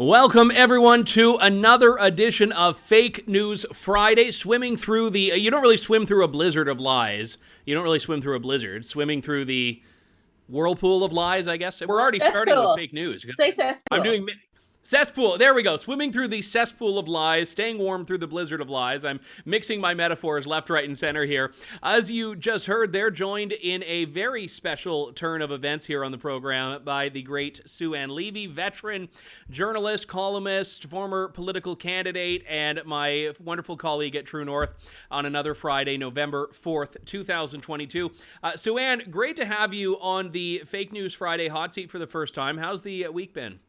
Welcome, everyone, to another edition of Fake News Friday. Swimming through the... you don't really swim through a blizzard of lies. You don't really swim through a blizzard. Swimming through the whirlpool of lies, I guess. We're already starting with fake news. Say cesspool. I'm doing... Cesspool. There we go. Swimming through the cesspool of lies, staying warm through the blizzard of lies. I'm mixing my metaphors left, right, and center here. As you just heard, they're joined in a very special turn of events here on the program by the great Sue-Ann Levy, veteran journalist, columnist, former political candidate, and my wonderful colleague at True North on another Friday, November 4th, 2022. Sue-Ann, great to have you on the Fake News Friday hot seat for the first time. How's the week been?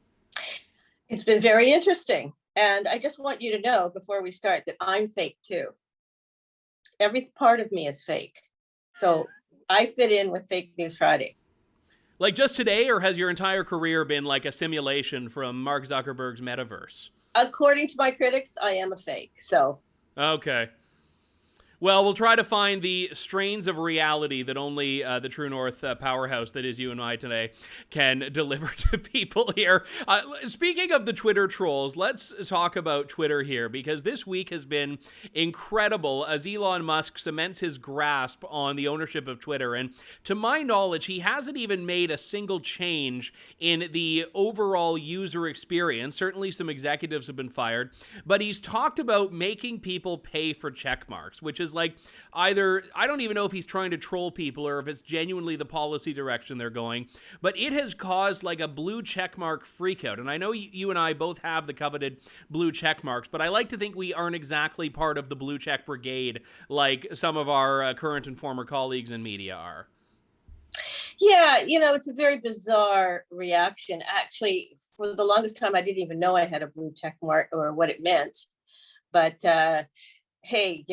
It's been very interesting. And I just want you to know before we start that I'm fake too. Every part of me is fake. So I fit in with Fake News Friday. Like just today, or has your entire career been like a simulation from Mark Zuckerberg's metaverse? According to my critics, I am a fake. So. Okay. Well, we'll try to find the strains of reality that only the True North powerhouse that is you and I today can deliver to people here. Speaking of the Twitter trolls, let's talk about Twitter here, because this week has been incredible as Elon Musk cements his grasp on the ownership of Twitter. And to my knowledge, he hasn't even made a single change in the overall user experience. Certainly some executives have been fired, but he's talked about making people pay for check marks, which is like either, I don't even know if he's trying to troll people or if it's genuinely the policy direction they're going, but it has caused like a blue checkmark freakout. And I know you and I both have the coveted blue check marks, but I like to think we aren't exactly part of the blue check brigade like some of our current and former colleagues in media are. Yeah, it's a very bizarre reaction. Actually, for the longest time, I didn't even know I had a blue check mark or what it meant. But hey,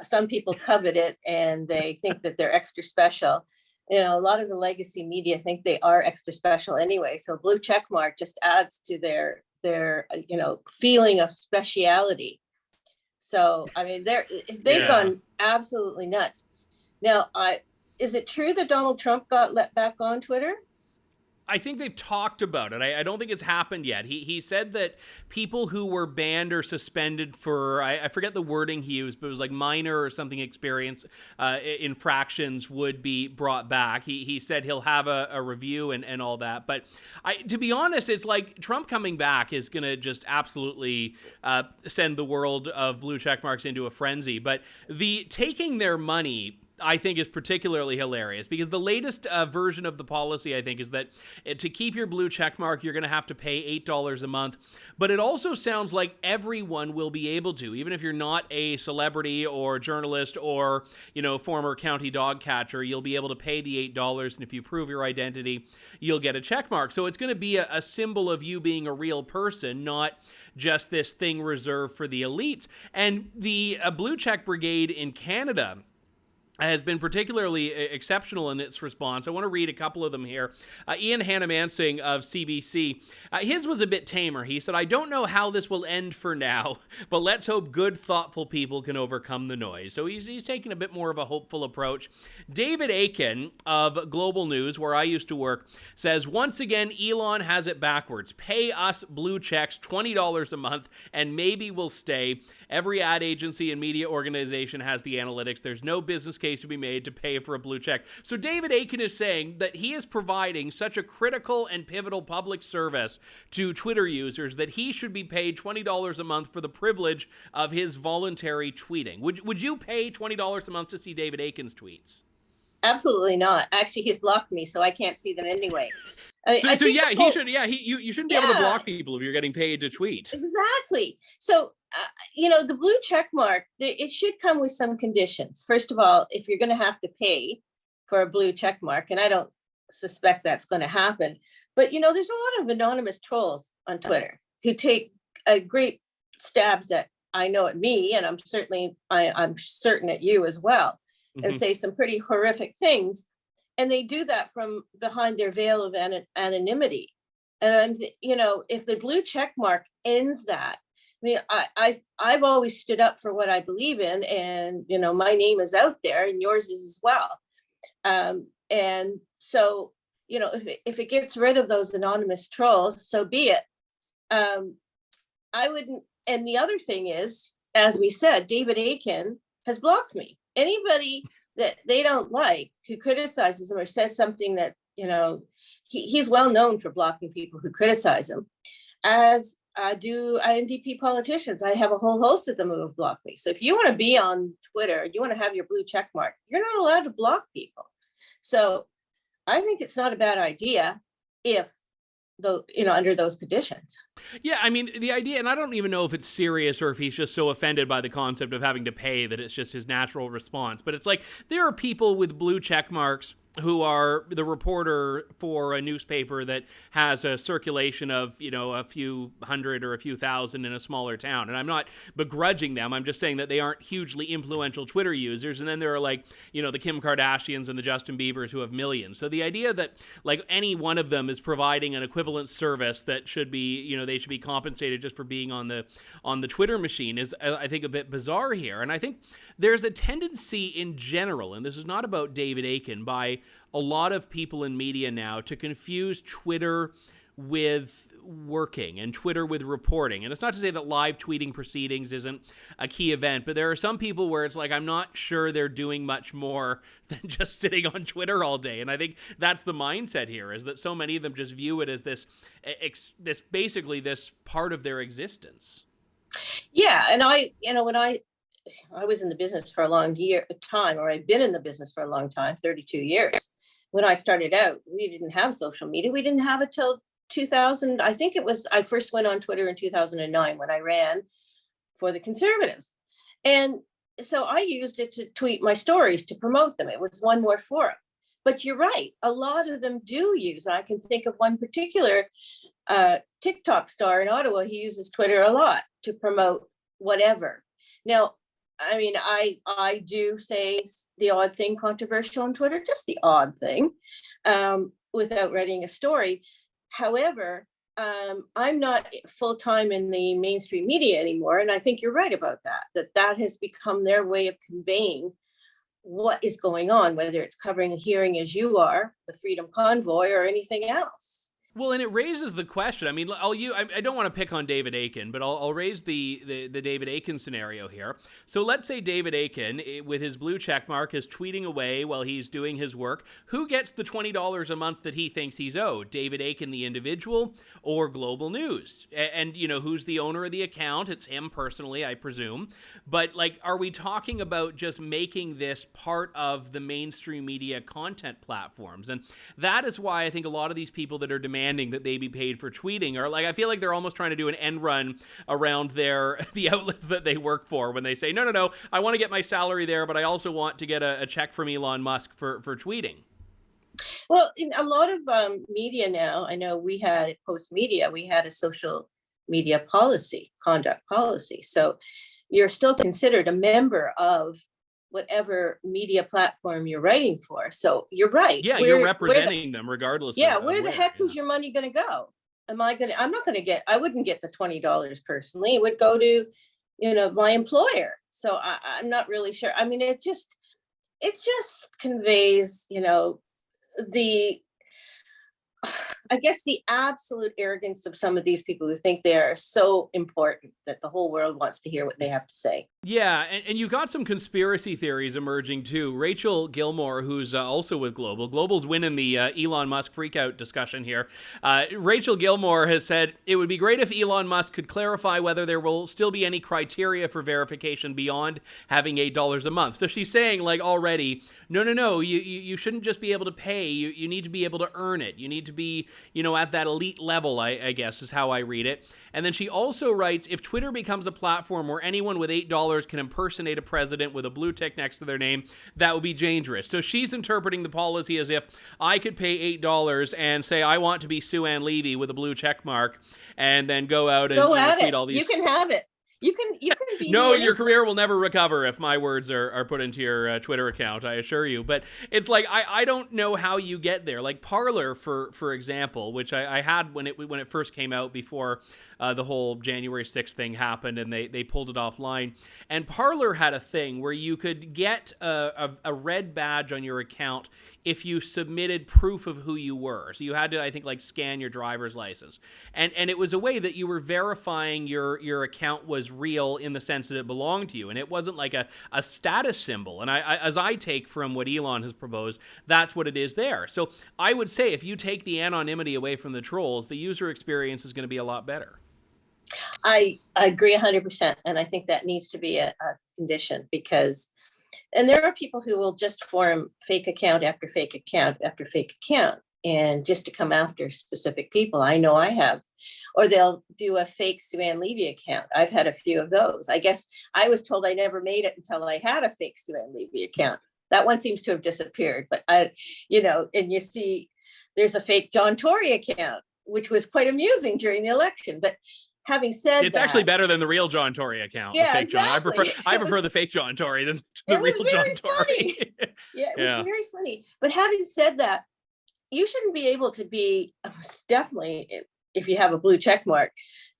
some people covet it and they think that they're extra special. A lot of the legacy media think they are extra special anyway. So blue check mark just adds to their feeling of speciality. So, I mean, they've gone absolutely nuts. Now, is it true that Donald Trump got let back on Twitter? I think they've talked about it. I don't think it's happened yet. He said that people who were banned or suspended for, I forget the wording he used, but it was like minor or something experience infractions would be brought back. He said he'll have a review and all that. But to be honest, it's like Trump coming back is going to just absolutely send the world of blue check marks into a frenzy. But the taking their money, I think, is particularly hilarious because the latest version of the policy, I think, is that to keep your blue check mark, you're going to have to pay $8 a month. But it also sounds like everyone will be able to, even if you're not a celebrity or journalist or, former county dog catcher, you'll be able to pay the $8. And if you prove your identity, you'll get a check mark. So it's going to be a symbol of you being a real person, not just this thing reserved for the elites. And the Blue Check Brigade in Canada has been particularly exceptional in its response. I want to read a couple of them here. Ian Hannamansing of CBC, his was a bit tamer. He said, "I don't know how this will end for now, but let's hope good, thoughtful people can overcome the noise." So he's taking a bit more of a hopeful approach. David Aiken of Global News, where I used to work, says, "Once again, Elon has it backwards. Pay us blue checks, $20 a month, and maybe we'll stay. Every ad agency and media organization has the analytics. There's no business case to be made to pay for a blue check." So David Aiken is saying that he is providing such a critical and pivotal public service to Twitter users that he should be paid $20 a month for the privilege of his voluntary tweeting. Would you pay $20 a month to see David Aiken's tweets? Absolutely not. Actually, he's blocked me, so I can't see them anyway. You shouldn't be able to block people if you're getting paid to tweet. Exactly. So, the blue check mark, it should come with some conditions. First of all, if you're going to have to pay for a blue check mark, and I don't suspect that's going to happen, but, there's a lot of anonymous trolls on Twitter who take great stabs at me, and I'm certain at you as well, and say some pretty horrific things. And they do that from behind their veil of anonymity. And, if the blue check mark ends that, I mean, I've always stood up for what I believe in, and, my name is out there and yours is as well. And so, if it gets rid of those anonymous trolls, so be it. I wouldn't. And the other thing is, as we said, David Aiken has blocked me. Anybody that they don't like who criticizes him or says something that, he's well known for blocking people who criticize him, as do NDP politicians. I have a whole host of them who have blocked me. So if you want to be on Twitter, you want to have your blue check mark, you're not allowed to block people. So I think it's not a bad idea if under those conditions. Yeah, I mean, the idea, and I don't even know if it's serious or if he's just so offended by the concept of having to pay that it's just his natural response. But it's like, there are people with blue check marks who are the reporter for a newspaper that has a circulation of, a few hundred or a few thousand in a smaller town. And I'm not begrudging them. I'm just saying that they aren't hugely influential Twitter users. And then there are the Kim Kardashians and the Justin Biebers who have millions. So the idea that any one of them is providing an equivalent service that should be, they should be compensated just for being on the Twitter machine is, I think, a bit bizarre here. And I think there's a tendency in general, and this is not about David Aiken, by a lot of people in media now to confuse Twitter with working and Twitter with reporting. And it's not to say that live tweeting proceedings isn't a key event, but there are some people where it's like, I'm not sure they're doing much more than just sitting on Twitter all day. And I think that's the mindset here, is that so many of them just view it as this basically this part of their existence. Yeah. And when I was in the business for a long time, or I've been in the business for a long time, 32 years. When I started out, we didn't have social media. We didn't have it till 2000. I think I first went on Twitter in 2009 when I ran for the Conservatives. And so I used it to tweet my stories, to promote them. It was one more forum. But you're right. A lot of them do use. I can think of one particular TikTok star in Ottawa. He uses Twitter a lot to promote whatever. Now, I mean, I do say the odd thing controversial on Twitter, just the odd thing, without writing a story. However, I'm not full-time in the mainstream media anymore. And I think you're right about that has become their way of conveying what is going on, whether it's covering a hearing as you are, the Freedom Convoy, or anything else. Well, and it raises the question. I mean, I don't want to pick on David Aiken, but I'll raise the David Aiken scenario here. So let's say David Aiken, with his blue check mark, is tweeting away while he's doing his work. Who gets the $20 a month that he thinks he's owed? David Aiken, the individual, or Global News? And who's the owner of the account? It's him personally, I presume. But are we talking about just making this part of the mainstream media content platforms? And that is why I think a lot of these people that are demanding that they be paid for tweeting are I feel like they're almost trying to do an end run around the outlets that they work for when they say, no, I want to get my salary there, but I also want to get a check from Elon Musk for tweeting. Well, in a lot of media now, I know we had Post Media, we had a social media conduct policy. So you're still considered a member of whatever media platform you're writing for. So you're right. Yeah, you're representing them regardless. Yeah, where the heck is your money going to go? I'm not going to I wouldn't get the $20 personally. It would go to, my employer. So I'm not really sure. I mean, it just conveys, the absolute arrogance of some of these people who think they are so important that the whole world wants to hear what they have to say. Yeah, and you've got some conspiracy theories emerging too. Rachel Gilmore, who's also with Global's winning the Elon Musk freakout discussion here. Rachel Gilmore has said it would be great if Elon Musk could clarify whether there will still be any criteria for verification beyond having $8 a month. So she's saying already, no, you shouldn't just be able to pay. You need to be able to earn it. You need to be at that elite level, I guess is how I read it. And then she also writes, if Twitter becomes a platform where anyone with $8 can impersonate a president with a blue tick next to their name, that would be dangerous. So she's interpreting the policy as if I could pay $8 and say I want to be Sue Ann Levy with a blue check mark, and then go out and tweet all these. You can have it. You can be. No, your career will never recover if my words are put into your Twitter account, I assure you. But it's I don't know how you get there. Parler, for example, which I had when it first came out before the whole January 6th thing happened and they pulled it offline. And Parler had a thing where you could get a red badge on your account if you submitted proof of who you were. So you had to, I think, like scan your driver's license. And it was a way that you were verifying your account was real in the sense that it belonged to you. And it wasn't like a status symbol. And as I take from what Elon has proposed, that's what it is there. So I would say if you take the anonymity away from the trolls, the user experience is going to be a lot better. I agree 100%. And I think that needs to be a condition because, and there are people who will just form fake account after fake account after fake account, and just to come after specific people. I know I have, or they'll do a fake Sue Levy account. I've had a few of those. I guess I was told I never made it until I had a fake Sue Levy account. That one seems to have disappeared, but and you see there's a fake John Tory account, which was quite amusing during the election. But having said it's actually better than the real John Tory account. Yeah, fake exactly. John. I prefer the fake John Tory than the real John Tory. Yeah, it was very funny. But having said that, you shouldn't be able to be, definitely, if you have a blue check mark,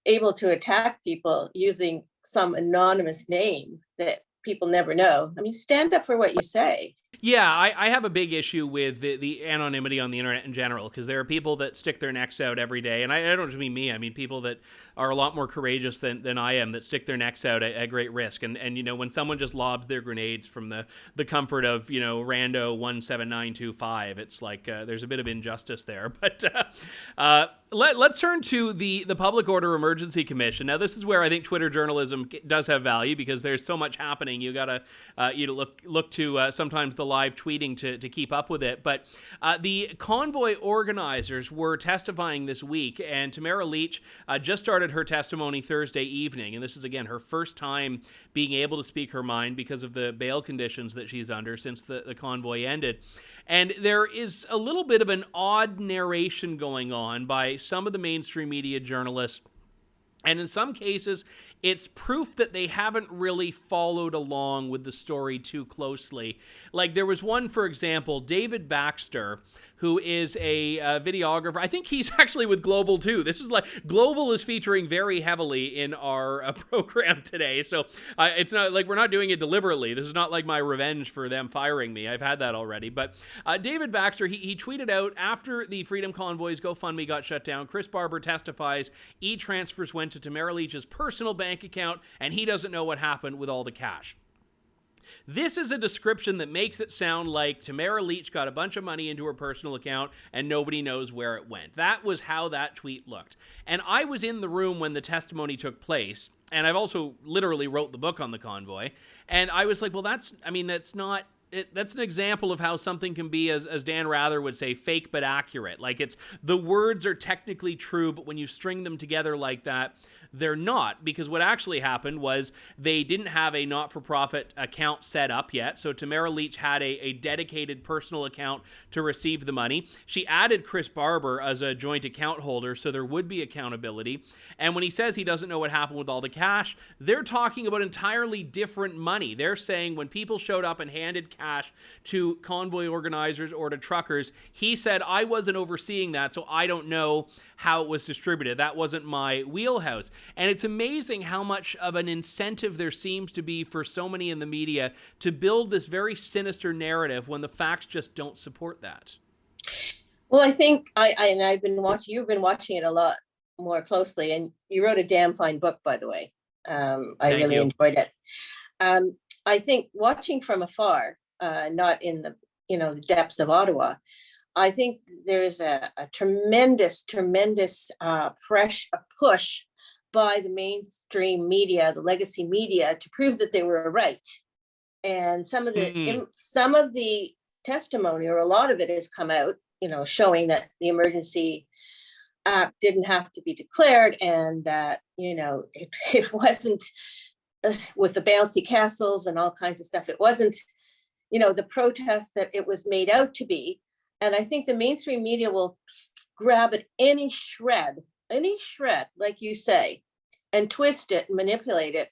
able to attack people using some anonymous name that people never know. I mean, stand up for what you say. Yeah, I have a big issue with the anonymity on the internet in general, because there are people that stick their necks out every day. And I don't just mean me. I mean people that are a lot more courageous than I am, that stick their necks out at great risk. And when someone just lobs their grenades from the comfort of, Rando 17925, it's like there's a bit of injustice there. But let's turn to the Public Order Emergency Commission. Now, this is where I think Twitter journalism does have value, because there's so much happening. You got to look to sometimes the live tweeting to keep up with it. But the Convoy organizers were testifying this week, and Tamara Leach just started her testimony Thursday evening. And this is, again, her first time being able to speak her mind because of the bail conditions that she's under since the convoy ended. And there is a little bit of an odd narration going on by some of the mainstream media journalists. And in some cases, it's proof that they haven't really followed along with the story too closely. Like there was one, for example, David Baxter, who is a videographer. I think he's actually with Global too. This is like, Global is featuring very heavily in our program today. So it's not like we're not doing it deliberately. This is not like my revenge for them firing me. I've had that already. But David Baxter, he tweeted out after the Freedom Convoy's GoFundMe got shut down, Chris Barber testifies e-transfers went to Tamara Leach's personal bank account and he doesn't know what happened with all the cash. This is a description that makes it sound like Tamara Leach got a bunch of money into her personal account and nobody knows where it went. That was how that tweet looked. And I was in the room when the testimony took place, and I've also literally wrote the book on the convoy, and I was like, well, that's an example of how something can be, as Dan Rather would say, fake but accurate. Like the words are technically true, but when you string them together like that, they're not, because what actually happened was they didn't have a not-for-profit account set up yet. So Tamara Leach had a dedicated personal account to receive the money. She added Chris Barber as a joint account holder, so there would be accountability. And when he says he doesn't know what happened with all the cash, they're talking about entirely different money. They're saying when people showed up and handed cash to convoy organizers or to truckers, he said, I wasn't overseeing that, so I don't know how it was distributed. That wasn't my wheelhouse. And it's amazing how much of an incentive there seems to be for so many in the media to build this very sinister narrative when the facts just don't support that. Well, I think you've been watching it a lot more closely, and you wrote a damn fine book, by the way. I really enjoyed it. I think watching from afar, not in the depths of Ottawa, I think there's a tremendous push by the mainstream media, the legacy media, to prove that they were right. And some of the testimony, or a lot of it, has come out, showing that the Emergency Act didn't have to be declared, and that it wasn't with the bouncy castles and all kinds of stuff. It wasn't the protest that it was made out to be. And I think the mainstream media will grab at any shred, like you say, and twist it and manipulate it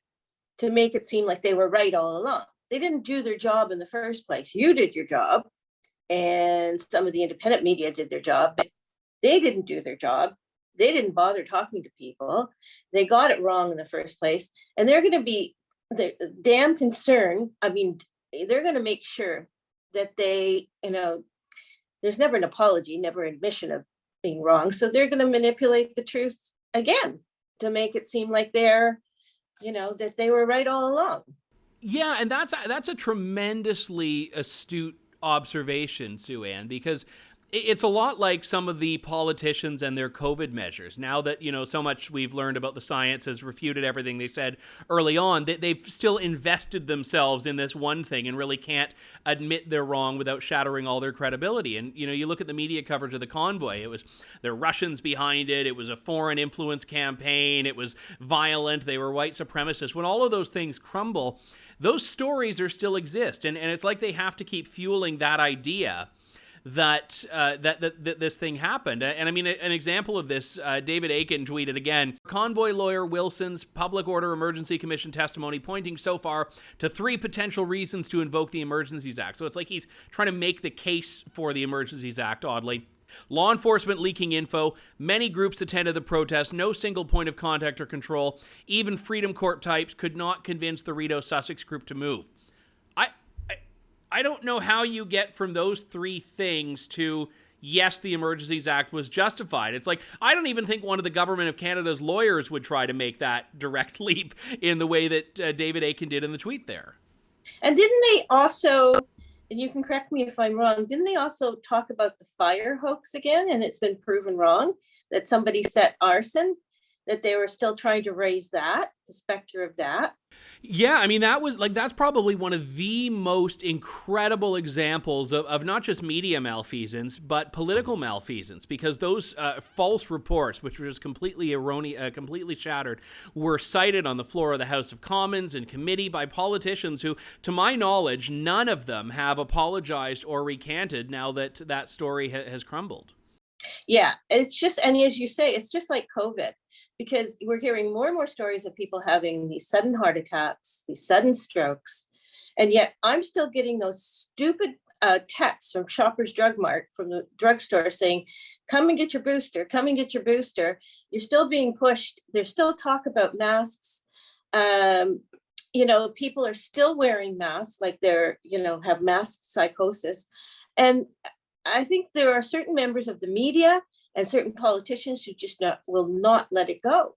to make it seem like they were right all along. They didn't do their job in the first place. You did your job, and some of the independent media did their job, but they didn't do their job. They didn't bother talking to people. They got it wrong in the first place. And they're going to be damn concerned. I mean, they're going to make sure that they, there's never an apology, never admission of being wrong. So they're going to manipulate the truth again to make it seem like they're, that they were right all along. Yeah, and that's a tremendously astute observation, Sue Ann, because it's a lot like some of the politicians and their COVID measures. Now that, so much we've learned about the science has refuted everything they said early on, they've still invested themselves in this one thing and really can't admit they're wrong without shattering all their credibility. And, you look at the media coverage of the Convoy, there were Russians behind it, it was a foreign influence campaign, it was violent, they were white supremacists. When all of those things crumble, those stories are still exist. And it's like they have to keep fueling that idea that this thing happened. And I mean, an example of this, David Aiken tweeted again, Convoy lawyer Wilson's Public Order Emergency Commission testimony pointing so far to 3 potential reasons to invoke the Emergencies Act. So it's like he's trying to make the case for the Emergencies Act, oddly. Law enforcement leaking info, many groups attended the protest, no single point of contact or control, even Freedom Corp types could not convince the Rideau Sussex group to move. I don't know how you get from those 3 things to, yes, the Emergencies Act was justified. It's like, I don't even think one of the Government of Canada's lawyers would try to make that direct leap in the way that David Aiken did in the tweet there. And didn't they also, and you can correct me if I'm wrong, didn't they also talk about the fire hoax again? And it's been proven wrong, that somebody set arson, that they were still trying to raise that, the specter of that. Yeah, I mean, that's probably one of the most incredible examples of not just media malfeasance, but political malfeasance, because those false reports, which were just completely erroneous, completely shattered, were cited on the floor of the House of Commons and committee by politicians who, to my knowledge, none of them have apologized or recanted now that that story has crumbled. Yeah, it's just, and as you say, it's just like COVID. Because we're hearing more and more stories of people having these sudden heart attacks, these sudden strokes. And yet I'm still getting those stupid texts from Shoppers Drug Mart, from the drugstore saying, come and get your booster, come and get your booster. You're still being pushed. There's still talk about masks. People are still wearing masks, like they're, have mask psychosis. And I think there are certain members of the media and certain politicians who just will not let it go.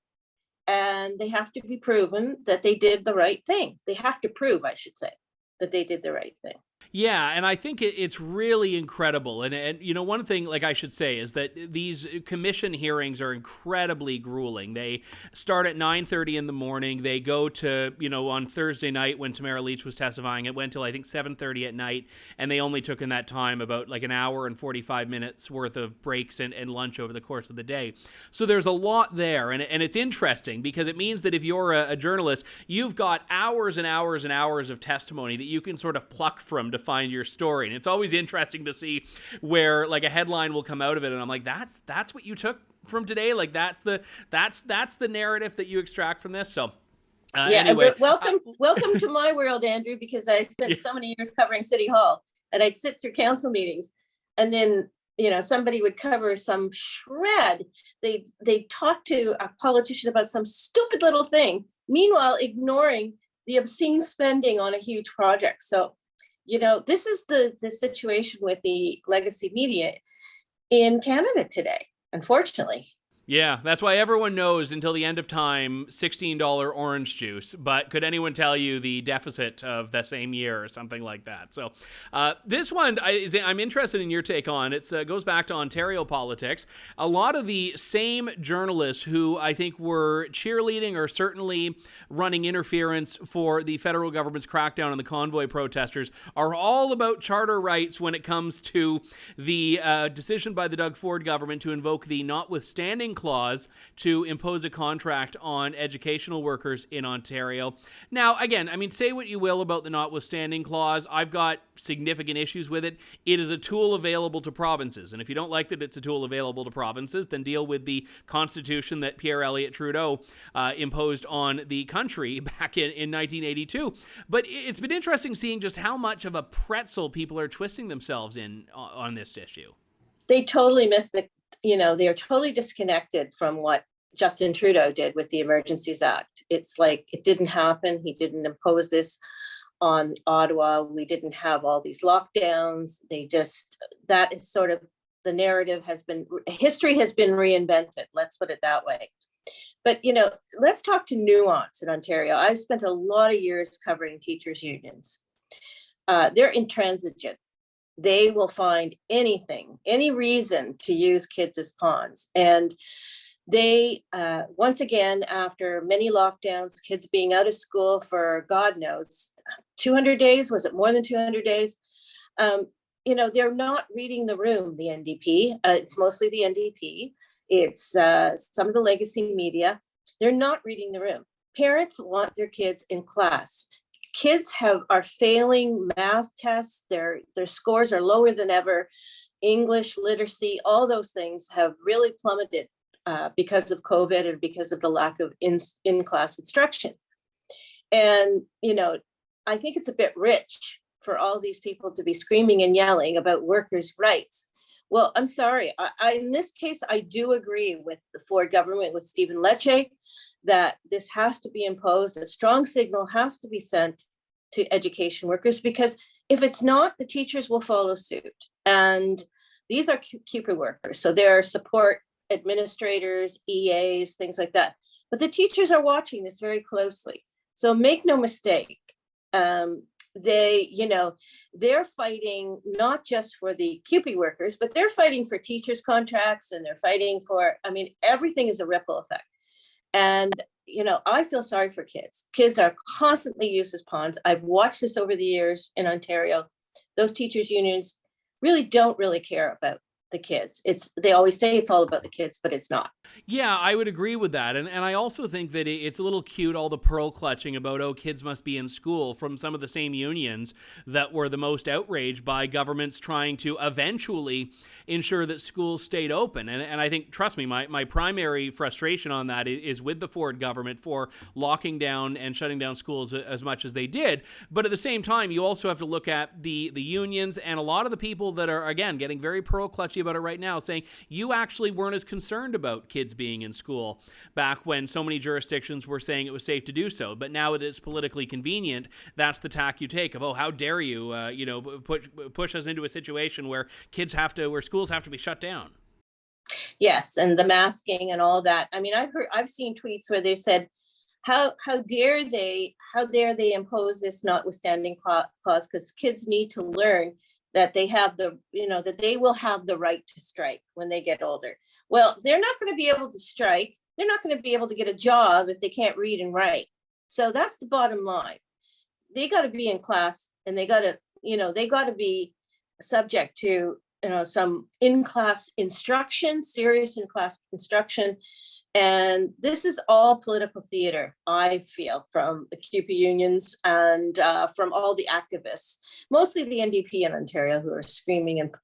And they have to be proven that they did the right thing. They have to prove, I should say, that they did the right thing. Yeah, and I think it's really incredible. And one thing, like I should say, is that these commission hearings are incredibly grueling. They start at 9:30 in the morning. They go to, on Thursday night when Tamara Leach was testifying, it went till I think 7:30 at night. And they only took in that time about like an hour and 45 minutes worth of breaks and lunch over the course of the day. So there's a lot there. And it's interesting because it means that if you're a journalist, you've got hours and hours and hours of testimony that you can sort of pluck from to find your story. And it's always interesting to see where like a headline will come out of it and I'm like, that's what you took from today, like that's the narrative that you extract from this. So anyway, welcome to my world, Andrew, because I spent so many years covering City Hall, and I'd sit through council meetings and then somebody would cover some shred. They talk to a politician about some stupid little thing, meanwhile ignoring the obscene spending on a huge project. So this is the situation with the legacy media in Canada today, unfortunately. Yeah, that's why everyone knows until the end of time, $16 orange juice. But could anyone tell you the deficit of the same year or something like that? So this one, I'm interested in your take on. It goes back to Ontario politics. A lot of the same journalists who I think were cheerleading or certainly running interference for the federal government's crackdown on the Convoy protesters are all about charter rights when it comes to the decision by the Doug Ford government to invoke the notwithstanding clause to impose a contract on educational workers in Ontario. Now, again, I mean, say what you will about the notwithstanding clause. I've got significant issues with it. It is a tool available to provinces. And if you don't like that it's a tool available to provinces, then deal with the constitution that Pierre Elliott Trudeau imposed on the country back in 1982. But it's been interesting seeing just how much of a pretzel people are twisting themselves in on this issue. They totally missed they are totally disconnected from what Justin Trudeau did with the Emergencies Act. It's like it didn't happen. He didn't impose this on Ottawa. We didn't have all these lockdowns. That is sort of the narrative history has been reinvented. Let's put it that way. But, let's talk to nuance in Ontario. I've spent a lot of years covering teachers' unions. They're intransigent. They will find anything, any reason to use kids as pawns. And they, once again, after many lockdowns, kids being out of school for God knows, 200 days, was it more than 200 days? They're not reading the room, the NDP. It's mostly the NDP. It's some of the legacy media. They're not reading the room. Parents want their kids in class. Kids are failing math tests. Their scores are lower than ever. English literacy, all those things have really plummeted because of COVID and because of the lack of in-class instruction. And, I think it's a bit rich for all these people to be screaming and yelling about workers' rights. Well, I'm sorry. In this case, I do agree with the Ford government, with Stephen Lecce, that this has to be imposed. A strong signal has to be sent to education workers, because if it's not, the teachers will follow suit. And these are keeper workers. So they're support administrators, EAs, things like that. But the teachers are watching this very closely. So make no mistake. They're fighting not just for the CUPE workers, but they're fighting for teachers' contracts, and they're fighting for, everything is a ripple effect. And, I feel sorry for kids. Kids are constantly used as pawns. I've watched this over the years in Ontario. Those teachers' unions really don't care about the kids. They always say it's all about the kids, but it's not. Yeah, I would agree with that. And I also think that it's a little cute, all the pearl clutching about, kids must be in school, from some of the same unions that were the most outraged by governments trying to eventually ensure that schools stayed open. And I think, trust me, my primary frustration on that is with the Ford government for locking down and shutting down schools as much as they did. But at the same time, you also have to look at the unions and a lot of the people that are, again, getting very pearl clutchy about it right now, saying you actually weren't as concerned about kids being in school back when so many jurisdictions were saying it was safe to do so. But now that it's politically convenient, that's the tack you take of, how dare you, push us into a situation where schools have to be shut down. Yes, and the masking and all that. I've seen tweets where they said, how dare they impose this notwithstanding clause, because kids need to learn that they have that they will have the right to strike when they get older. Well, they're not going to be able to strike. They're not going to be able to get a job if they can't read and write. So that's the bottom line. They got to be in class, and they got to be subject to, some in-class instruction, serious in-class instruction. And this is all political theater, I feel, from the CUPE unions and from all the activists, mostly the NDP in Ontario, who are screaming and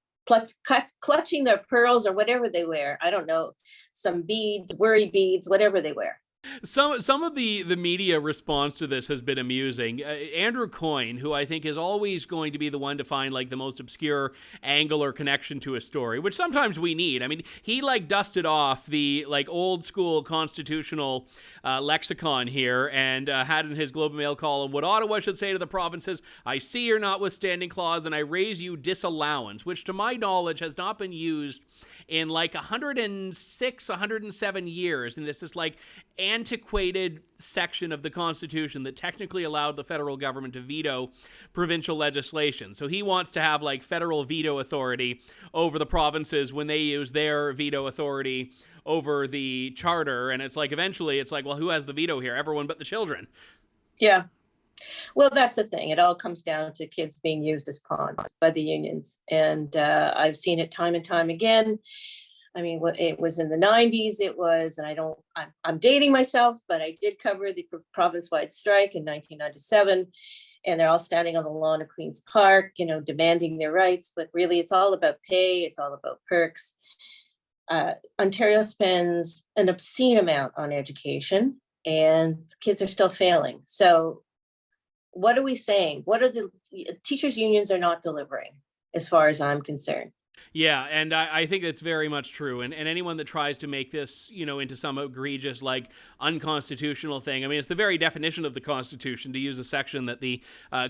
clutching their pearls or whatever they wear. I don't know, some beads, worry beads, whatever they wear. Some of the media response to this has been amusing. Andrew Coyne, who I think is always going to be the one to find the most obscure angle or connection to a story, which sometimes we need. He dusted off the old school constitutional lexicon here and had in his Globe and Mail column, what Ottawa should say to the provinces: I see your notwithstanding clause and I raise you disallowance, which to my knowledge has not been used in 106, 107 years. And it's this antiquated section of the Constitution that technically allowed the federal government to veto provincial legislation. So he wants to have federal veto authority over the provinces when they use their veto authority over the charter. And it's eventually it's well, who has the veto here? Everyone but the children. Yeah. Well, that's the thing. It all comes down to kids being used as pawns by the unions. And I've seen it time and time again. It was in the 90s. It was, and I'm dating myself, but I did cover the province-wide strike in 1997. And they're all standing on the lawn of Queen's Park, demanding their rights. But really, it's all about pay. It's all about perks. Ontario spends an obscene amount on education, and kids are still failing. So what are we saying? What are the teachers' unions are not delivering, as far as I'm concerned. Yeah, and I think that's very much true. And anyone that tries to make this, into some egregious, like, unconstitutional thing, I mean, it's the very definition of the Constitution to use a section that the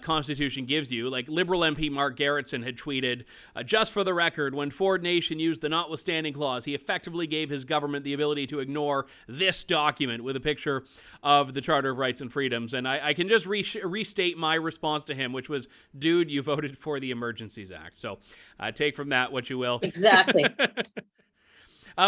Constitution gives you. Like, Liberal MP Mark Garrettson had tweeted, just for the record, when Ford Nation used the notwithstanding clause, he effectively gave his government the ability to ignore this document with a picture of the Charter of Rights and Freedoms. And I can just restate my response to him, which was, dude, you voted for the Emergencies Act. So take from that what you will. Exactly.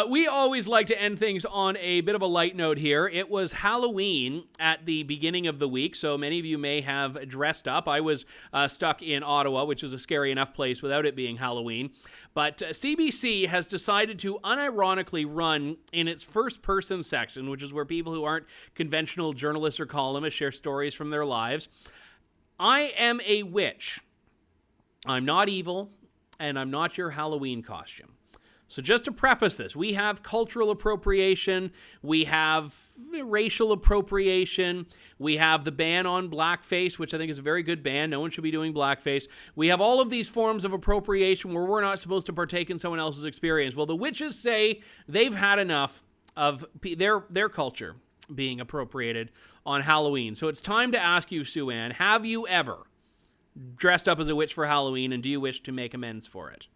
We always like to end things on a bit of a light note here. It was Halloween at the beginning of the week, so many of you may have dressed up. I was stuck in Ottawa, which is a scary enough place without it being Halloween. But CBC has decided to unironically run in its first-person section, which is where people who aren't conventional journalists or columnists share stories from their lives. I am a witch. I'm not evil, and I'm not your Halloween costume. So just to preface this, we have cultural appropriation, we have racial appropriation, we have the ban on blackface, which I think is a very good ban. No one should be doing blackface. We have all of these forms of appropriation where we're not supposed to partake in someone else's experience. Well, the witches say they've had enough of their culture being appropriated on Halloween. So it's time to ask you, Sue Ann, have you ever dressed up as a witch for Halloween, and do you wish to make amends for it?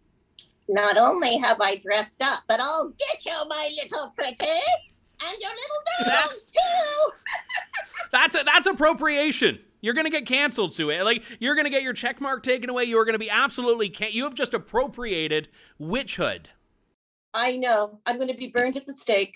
Not only have I dressed up, but I'll get you, my little pretty, and your little dog too. That's appropriation. You're going to get canceled, Sue. Like, you're going to get your check mark taken away. You are going to be absolutely you have just appropriated witchhood. I know. I'm going to be burned at the stake.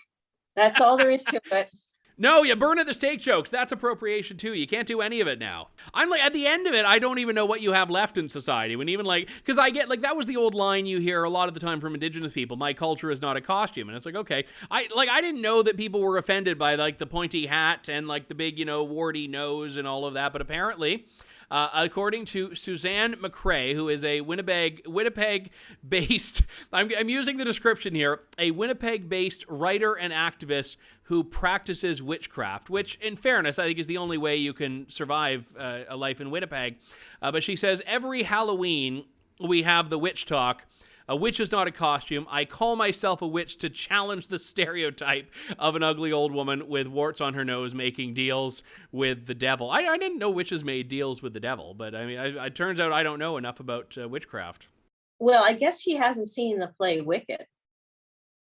That's all there is to it. No, you burn at the stake jokes. That's appropriation too. You can't do any of it now. I'm like, at the end of it, I don't even know what you have left in society. When even because I get that was the old line you hear a lot of the time from Indigenous people. My culture is not a costume, and it's like, okay, I didn't know that people were offended by the pointy hat and the big warty nose and all of that, but apparently. According to Suzanne McCrae, who is a Winnipeg-based, I'm using the description here, a Winnipeg-based writer and activist who practices witchcraft, which, in fairness, I think is the only way you can survive a life in Winnipeg. But she says, every Halloween, we have the witch talk. A witch is not a costume. I call myself a witch to challenge the stereotype of an ugly old woman with warts on her nose making deals with the devil. I didn't know witches made deals with the devil, but I mean, it turns out I don't know enough about witchcraft. Well, I guess she hasn't seen the play Wicked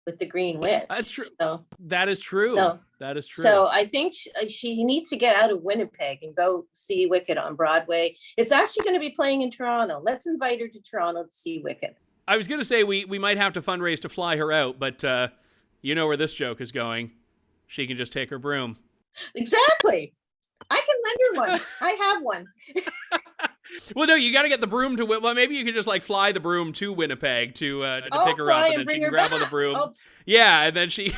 with the Green Witch. That's true. So, that is true. That is true. So I think she needs to get out of Winnipeg and go see Wicked on Broadway. It's actually going to be playing in Toronto. Let's invite her to Toronto to see Wicked. I was going to say we might have to fundraise to fly her out, but you know where this joke is going. She can just take her broom. Exactly. I can lend her one. I have one. Well, no, you got to get the broom to. Well, maybe you can just fly the broom to Winnipeg to pick her up, and then she can grab on the broom. Oh. Yeah, and then she.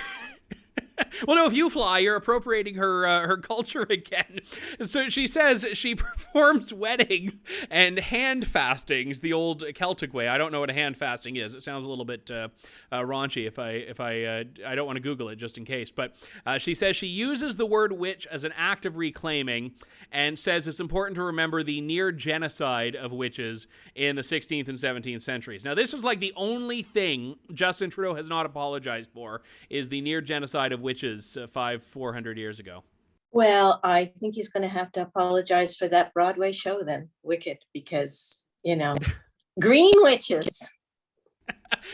Well, no, if you fly, you're appropriating her culture again. So she says she performs weddings and hand fastings the old Celtic way. I don't know what a hand fasting is. It sounds a little bit raunchy if I don't want to Google it just in case. But she says she uses the word witch as an act of reclaiming and says it's important to remember the near genocide of witches in the 16th and 17th centuries. Now, this is the only thing Justin Trudeau has not apologized for is the near genocide of witches 400 years ago. Well, I think he's going to have to apologize for that Broadway show then, Wicked, because, green witches.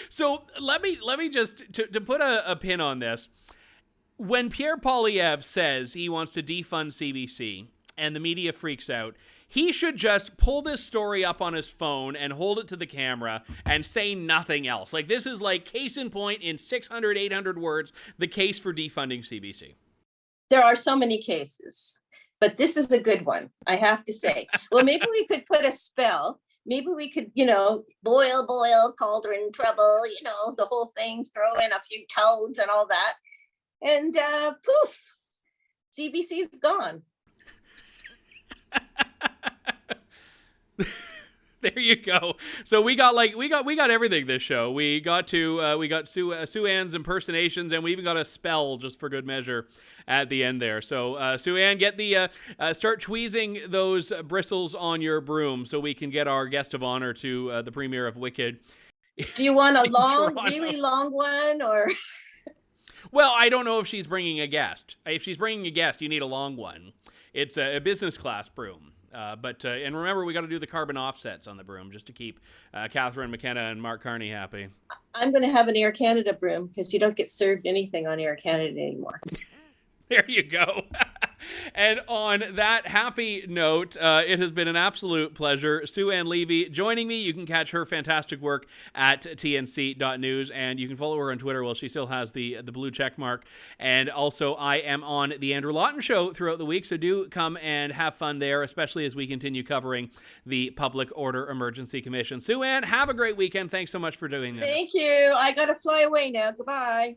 So let me just, to put a pin on this, when Pierre Poilievre says he wants to defund CBC and the media freaks out, he should just pull this story up on his phone and hold it to the camera and say nothing else. This is case in point in 600, 800 words, the case for defunding CBC. There are so many cases, but this is a good one, I have to say. Well, maybe we could put a spell. Maybe we could, boil, cauldron, trouble, the whole thing, throw in a few toads and all that. And poof, CBC's gone. There you go. So we got everything this show. We got Sue Ann's impersonations, and we even got a spell just for good measure at the end there. So Sue Ann, get the start tweezing those bristles on your broom so we can get our guest of honor to the premiere of Wicked Do you want a in long, Toronto. really long one, or? Well, I don't know if she's bringing a guest. If she's bringing a guest, you need a long one. It's a business class broom. And remember, we got to do the carbon offsets on the broom just to keep Catherine McKenna and Mark Carney happy. I'm going to have an Air Canada broom because you don't get served anything on Air Canada anymore. There you go. And on that happy note, it has been an absolute pleasure. Sue Ann Levy joining me. You can catch her fantastic work at tnc.news, and you can follow her on Twitter. Well, she still has the blue check mark. And also, I am on the Andrew Lawton Show throughout the week, so do come and have fun there, especially as we continue covering the Public Order Emergency Commission. Sue Ann, have a great weekend. Thanks so much for doing this. Thank you. I got to fly away now. Goodbye.